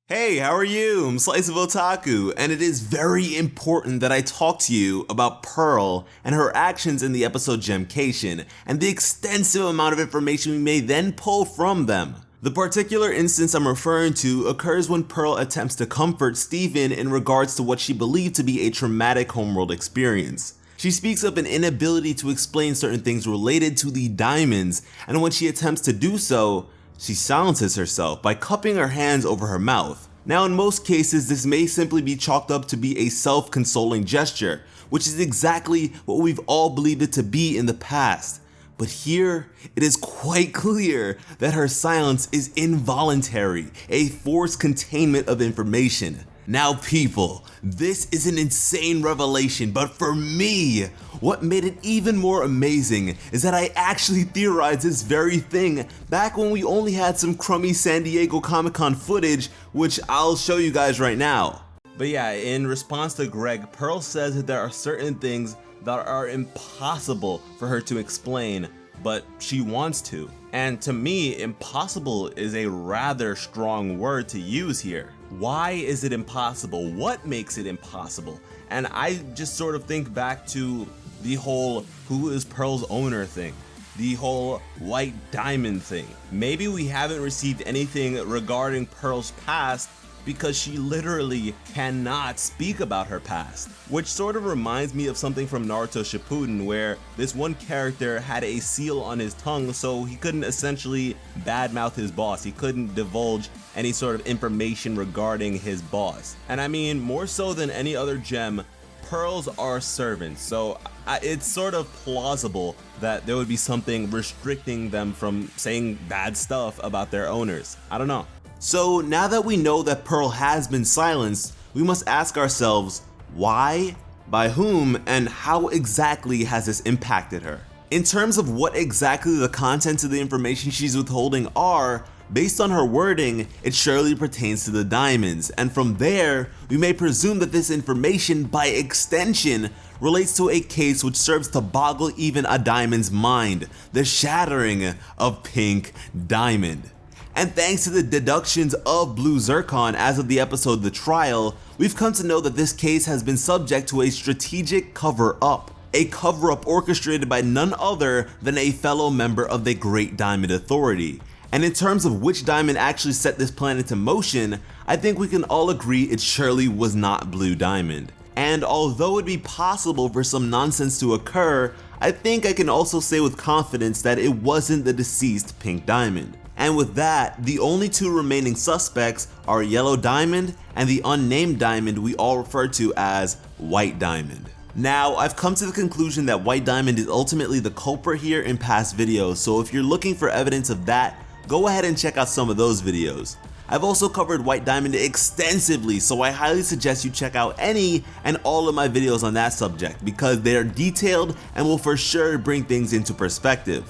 Hey, how are you? I'm SliceofOtaku, and it is very important that I talk to you about Pearl and her actions in the episode Gemcation, and the extensive amount of information we may then pull from them. The particular instance I'm referring to occurs when Pearl attempts to comfort Steven in regards to what she believed to be a traumatic homeworld experience. She speaks of an inability to explain certain things related to the diamonds, and when she attempts to do so, she silences herself by cupping her hands over her mouth. Now, in most cases, this may simply be chalked up to be a self-consoling gesture, which is exactly what we've all believed it to be in the past. But here, it is quite clear that her silence is involuntary, a forced containment of information. Now people, this is an insane revelation, but for me, what made it even more amazing is that I actually theorized this very thing back when we only had some crummy San Diego Comic-Con footage, which I'll show you guys right now. But yeah, in response to Greg, Pearl says that there are certain things that are impossible for her to explain, but she wants to. And to me, impossible is a rather strong word to use here. Why is it impossible? What makes it impossible? And I just sort of think back to the whole who is Pearl's owner thing, the whole white diamond thing. Maybe we haven't received anything regarding Pearl's past because she literally cannot speak about her past. Which sort of reminds me of something from Naruto Shippuden, where this one character had a seal on his tongue, so he couldn't essentially badmouth his boss. He couldn't divulge any sort of information regarding his boss. And I mean, more so than any other gem, pearls are servants, so it's sort of plausible that there would be something restricting them from saying bad stuff about their owners. I don't know. So now that we know that Pearl has been silenced, we must ask ourselves, why, by whom, and how exactly has this impacted her? In terms of what exactly the contents of the information she's withholding are, based on her wording, it surely pertains to the diamonds, and from there, we may presume that this information, by extension, relates to a case which serves to boggle even a diamond's mind, the shattering of Pink Diamond. And thanks to the deductions of Blue Zircon as of the episode The Trial, we've come to know that this case has been subject to a strategic cover-up. A cover-up orchestrated by none other than a fellow member of the Great Diamond Authority. And in terms of which diamond actually set this plan into motion, I think we can all agree it surely was not Blue Diamond. And although it'd be possible for some nonsense to occur, I think I can also say with confidence that it wasn't the deceased Pink Diamond. And with that, the only two remaining suspects are Yellow Diamond and the unnamed diamond we all refer to as White Diamond. Now, I've come to the conclusion that White Diamond is ultimately the culprit here in past videos, so if you're looking for evidence of that, go ahead and check out some of those videos. I've also covered White Diamond extensively, so I highly suggest you check out any and all of my videos on that subject because they are detailed and will for sure bring things into perspective.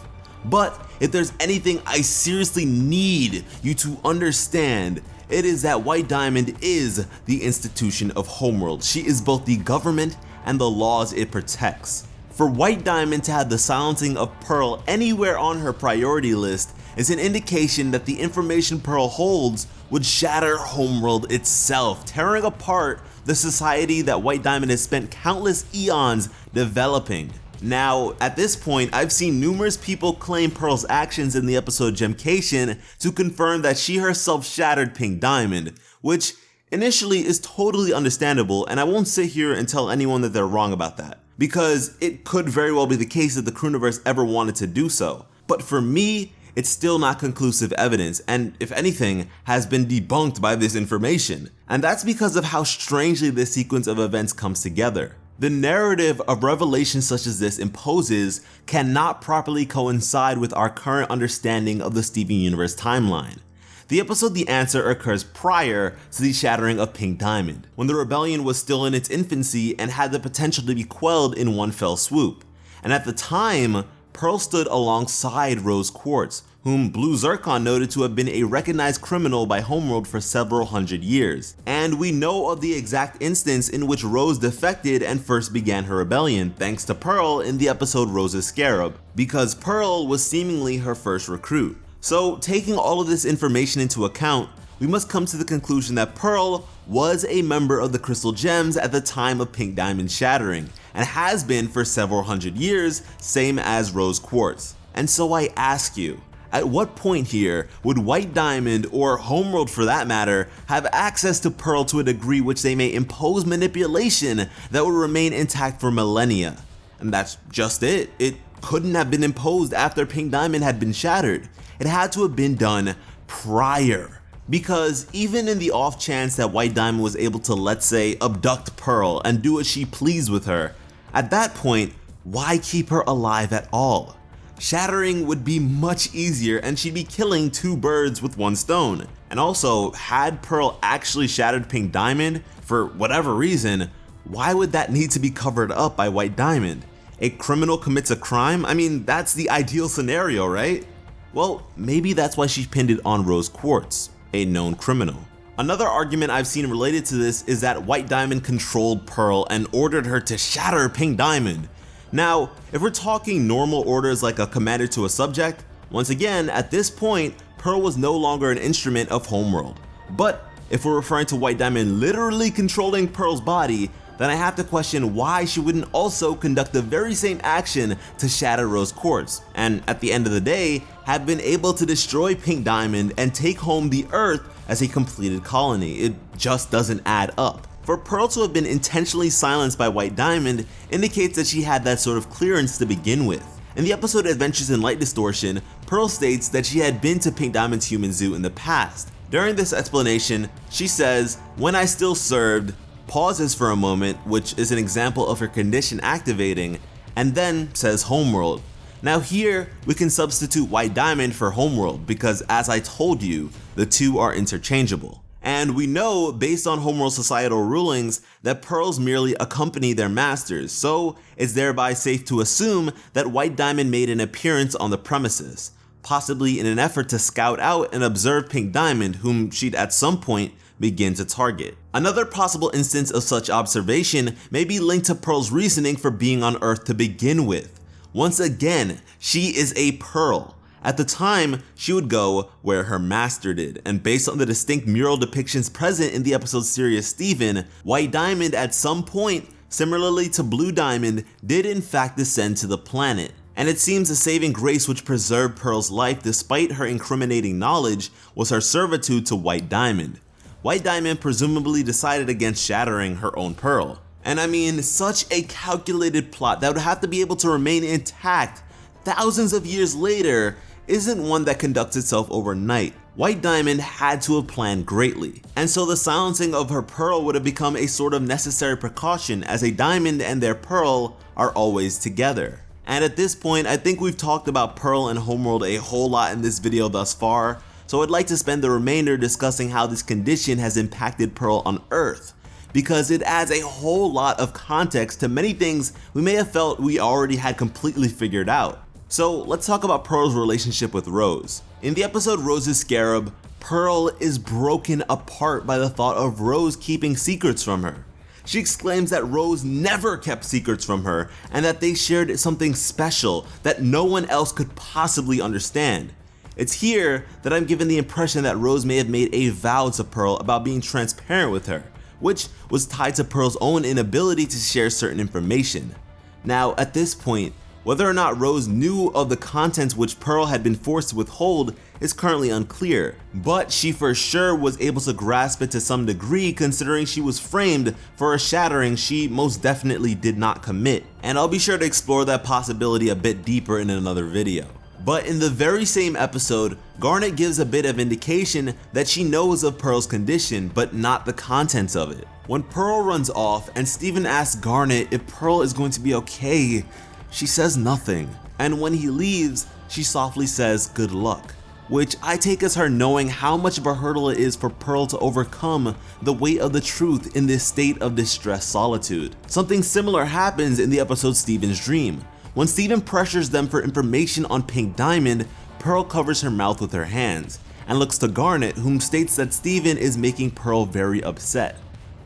But if there's anything I seriously need you to understand, it is that White Diamond is the institution of Homeworld. She is both the government and the laws it protects. For White Diamond to have the silencing of Pearl anywhere on her priority list is an indication that the information Pearl holds would shatter Homeworld itself, tearing apart the society that White Diamond has spent countless eons developing. Now, at this point, I've seen numerous people claim Pearl's actions in the episode Gemcation to confirm that she herself shattered Pink Diamond, which initially is totally understandable, and I won't sit here and tell anyone that they're wrong about that, because it could very well be the case that the Crewniverse ever wanted to do so. But for me, it's still not conclusive evidence, and if anything, has been debunked by this information. And that's because of how strangely this sequence of events comes together. The narrative of revelations such as this imposes cannot properly coincide with our current understanding of the Steven Universe timeline. The episode The Answer occurs prior to the shattering of Pink Diamond, when the rebellion was still in its infancy and had the potential to be quelled in one fell swoop. And at the time, Pearl stood alongside Rose Quartz, whom Blue Zircon noted to have been a recognized criminal by Homeworld for several hundred years. And we know of the exact instance in which Rose defected and first began her rebellion, thanks to Pearl in the episode Rose's Scarab, because Pearl was seemingly her first recruit. So taking all of this information into account, we must come to the conclusion that Pearl was a member of the Crystal Gems at the time of Pink Diamond's shattering, and has been for several hundred years, same as Rose Quartz. And so I ask you, at what point here would White Diamond, or Homeworld for that matter, have access to Pearl to a degree which they may impose manipulation that would remain intact for millennia? And that's just it. It couldn't have been imposed after Pink Diamond had been shattered. It had to have been done prior. Because even in the off chance that White Diamond was able to, let's say, abduct Pearl and do what she pleased with her, at that point, why keep her alive at all? Shattering would be much easier and she'd be killing two birds with one stone. And also, had Pearl actually shattered Pink Diamond, for whatever reason, why would that need to be covered up by White Diamond? A criminal commits a crime? I mean, that's the ideal scenario, right? Well, maybe that's why she pinned it on Rose Quartz, a known criminal. Another argument I've seen related to this is that White Diamond controlled Pearl and ordered her to shatter Pink Diamond. Now, if we're talking normal orders like a commander to a subject, once again, at this point, Pearl was no longer an instrument of Homeworld. But if we're referring to White Diamond literally controlling Pearl's body, then I have to question why she wouldn't also conduct the very same action to shatter Rose Quartz, and at the end of the day, have been able to destroy Pink Diamond and take home the Earth as a completed colony. It just doesn't add up. For Pearl to have been intentionally silenced by White Diamond indicates that she had that sort of clearance to begin with. In the episode Adventures in Light Distortion, Pearl states that she had been to Pink Diamond's human zoo in the past. During this explanation, she says, "When I still served," pauses for a moment, which is an example of her condition activating, and then says Homeworld. Now here, we can substitute White Diamond for Homeworld because, as I told you, the two are interchangeable. And we know, based on Homeworld societal rulings, that Pearls merely accompany their masters, so it's thereby safe to assume that White Diamond made an appearance on the premises, possibly in an effort to scout out and observe Pink Diamond, whom she'd at some point begin to target. Another possible instance of such observation may be linked to Pearl's reasoning for being on Earth to begin with. Once again, she is a Pearl. At the time, she would go where her master did, and based on the distinct mural depictions present in the episode Sirius Steven, White Diamond at some point, similarly to Blue Diamond, did in fact descend to the planet. And it seems the saving grace which preserved Pearl's life despite her incriminating knowledge was her servitude to White Diamond. White Diamond presumably decided against shattering her own Pearl. And I mean, such a calculated plot that would have to be able to remain intact thousands of years later isn't one that conducts itself overnight. White Diamond had to have planned greatly, and so the silencing of her Pearl would have become a sort of necessary precaution, as a diamond and their Pearl are always together. And at this point, I think we've talked about Pearl and Homeworld a whole lot in this video thus far, so I'd like to spend the remainder discussing how this condition has impacted Pearl on Earth, because it adds a whole lot of context to many things we may have felt we already had completely figured out. So let's talk about Pearl's relationship with Rose. In the episode Rose's Scarab, Pearl is broken apart by the thought of Rose keeping secrets from her. She exclaims that Rose never kept secrets from her and that they shared something special that no one else could possibly understand. It's here that I'm given the impression that Rose may have made a vow to Pearl about being transparent with her, which was tied to Pearl's own inability to share certain information. Now, at this point, whether or not Rose knew of the contents which Pearl had been forced to withhold is currently unclear, but she for sure was able to grasp it to some degree, considering she was framed for a shattering she most definitely did not commit, and I'll be sure to explore that possibility a bit deeper in another video. But in the very same episode, Garnet gives a bit of indication that she knows of Pearl's condition, but not the contents of it. When Pearl runs off and Steven asks Garnet if Pearl is going to be okay, she says nothing, and when he leaves, she softly says good luck, which I take as her knowing how much of a hurdle it is for Pearl to overcome the weight of the truth in this state of distressed solitude. Something similar happens in the episode Steven's Dream. When Steven pressures them for information on Pink Diamond, Pearl covers her mouth with her hands, and looks to Garnet, whom states that Steven is making Pearl very upset.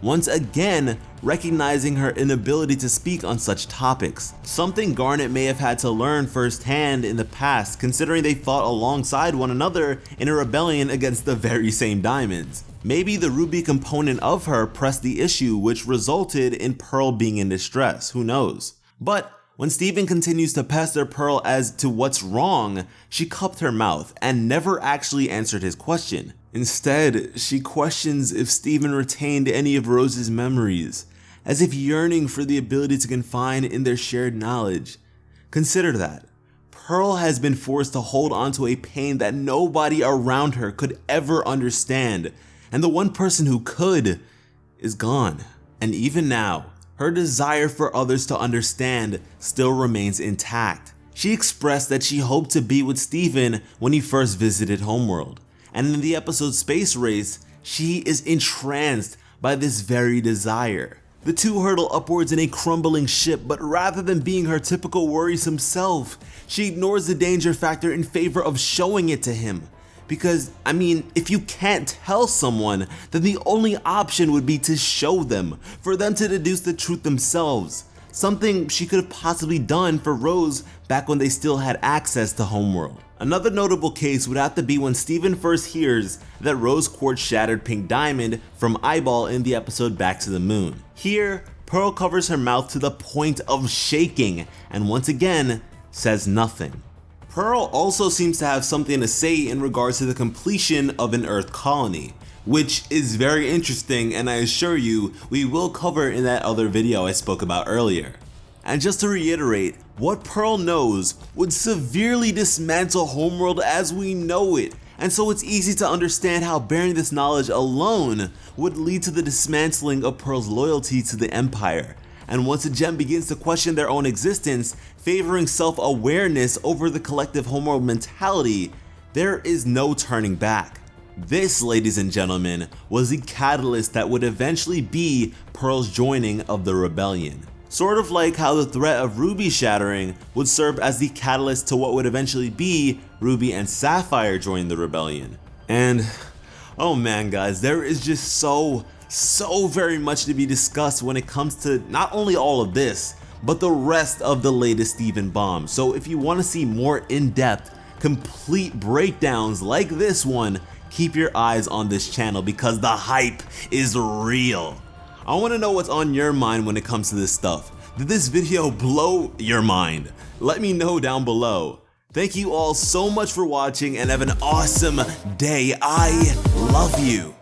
once again recognizing her inability to speak on such topics. Something Garnet may have had to learn firsthand in the past, considering they fought alongside one another in a rebellion against the very same diamonds. Maybe the ruby component of her pressed the issue, which resulted in Pearl being in distress, who knows. But when Steven continues to pester Pearl as to what's wrong, she cupped her mouth and never actually answered his question. Instead, she questions if Steven retained any of Rose's memories, as if yearning for the ability to confide in their shared knowledge. Consider that. Pearl has been forced to hold on to a pain that nobody around her could ever understand, and the one person who could is gone. And even now, her desire for others to understand still remains intact. She expressed that she hoped to be with Steven when he first visited Homeworld, and in the episode Space Race, she is entranced by this very desire. The two hurtle upwards in a crumbling ship, but rather than being her typical worrisome self, she ignores the danger factor in favor of showing it to him. Because, if you can't tell someone, then the only option would be to show them, for them to deduce the truth themselves. Something she could have possibly done for Rose back when they still had access to Homeworld. Another notable case would have to be when Steven first hears that Rose Quartz shattered Pink Diamond from Eyeball in the episode Back to the Moon. Here, Pearl covers her mouth to the point of shaking, and once again, says nothing. Pearl also seems to have something to say in regards to the completion of an Earth colony, which is very interesting, and I assure you we will cover in that other video I spoke about earlier. And just to reiterate, what Pearl knows would severely dismantle Homeworld as we know it, and so it's easy to understand how bearing this knowledge alone would lead to the dismantling of Pearl's loyalty to the Empire. And once a gem begins to question their own existence, favoring self-awareness over the collective Homeworld mentality, there is no turning back. This, ladies and gentlemen, was the catalyst that would eventually be Pearl's joining of the rebellion. Sort of like how the threat of Ruby shattering would serve as the catalyst to what would eventually be Ruby and Sapphire joining the rebellion. And oh man guys, there is just so very much to be discussed when it comes to not only all of this, but the rest of the latest Steven bomb. So if you want to see more in-depth, complete breakdowns like this one, keep your eyes on this channel because the hype is real. I want to know what's on your mind when it comes to this stuff. Did this video blow your mind? Let me know down below. Thank you all so much for watching and have an awesome day. I love you.